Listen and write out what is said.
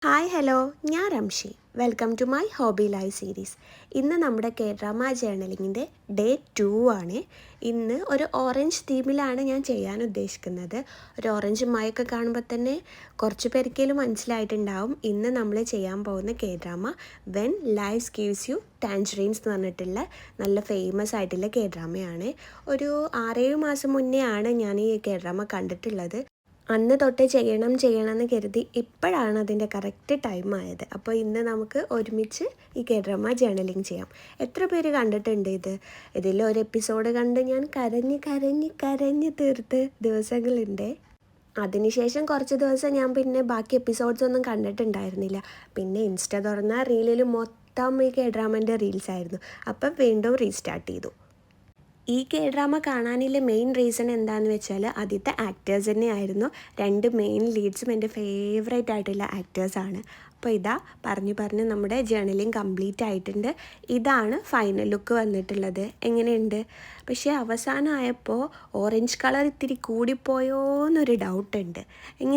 Hi hello, ഞാൻ Ramshi. Welcome to my hobby live series. ഇന്ന് നമ്മുടെ കേഡ്രാമ ജേർണലിങ്ങിൻ്റെ ഡേ 2 ആണ്. ഇന്ന് ഒരു ഓറഞ്ച് തീമിലാണ് ഞാൻ ചെയ്യാൻ ഉദ്ദേശിക്കുന്നത്. ഒരു ഓറഞ്ച് മയൊക്കെ കാണുമ്പോൾ തന്നെ കുറച്ച് പേർക്കെങ്കിലും മനസ്സിലായിട്ടുണ്ടാവും. ഇന്ന് നമ്മൾ ചെയ്യാൻ പോകുന്ന കേഡ്രാമ വെൻ ലൈഫ് ഗീവ്സ് യു ടാഞ്ചറീൻസ് എന്ന് പറഞ്ഞിട്ടുള്ള നല്ല ഫേമസ് ആയിട്ടുള്ള കേഡ്രാമയാണ്. ഒരു 6-7 മാസം മുന്നേ ആണ് ഞാൻ ഈ കേഡ്രാമ കണ്ടിട്ടുള്ളത്. അന്ന് തൊട്ട് ചെയ്യണം എന്ന് കരുതി ഇപ്പോഴാണ് അതിൻ്റെ കറക്റ്റ് ടൈം ആയത്. അപ്പോൾ ഇന്ന് നമുക്ക് ഒരുമിച്ച് ഈ കേഡ്രാമ ജേർണലിങ് ചെയ്യാം. എത്ര പേര് കണ്ടിട്ടുണ്ട് ഇതിൽ ഒരു എപ്പിസോഡ് കണ്ട് ഞാൻ കരഞ്ഞ് തീർത്ത് ദിവസങ്ങളുണ്ട്. അതിനുശേഷം കുറച്ച് ദിവസം ഞാൻ പിന്നെ ബാക്കി എപ്പിസോഡ്സ് ഒന്നും കണ്ടിട്ടുണ്ടായിരുന്നില്ല. പിന്നെ ഇൻസ്റ്റ തുറന്ന റീലിൽ മൊത്തം ഈ കേഡ്രാമൻ്റെ റീൽസ് ആയിരുന്നു. അപ്പം വീണ്ടും റീസ്റ്റാർട്ട് ചെയ്തു. ഈ കേഡ്രാമ കാണാനുള്ള മെയിൻ റീസൺ എന്താണെന്ന് വെച്ചാൽ ആദ്യത്തെ ആക്ടേഴ്സ് തന്നെയായിരുന്നു. 2 മെയിൻ ലീഡ്സും എൻ്റെ ഫേവറേറ്റ് ആയിട്ടുള്ള ആക്ടേഴ്സാണ്. അപ്പോൾ ഇതാ പറഞ്ഞ് നമ്മുടെ ജേർണലിങ് കംപ്ലീറ്റ് ആയിട്ടുണ്ട്. ഇതാണ് ഫൈനൽ ലുക്ക് വന്നിട്ടുള്ളത്. എങ്ങനെയുണ്ട്? പക്ഷേ അവസാനമായപ്പോൾ ഓറഞ്ച് കളർ ഇത്തിരി കൂടിപ്പോയോ എന്നൊരു ഡൗട്ടുണ്ട്.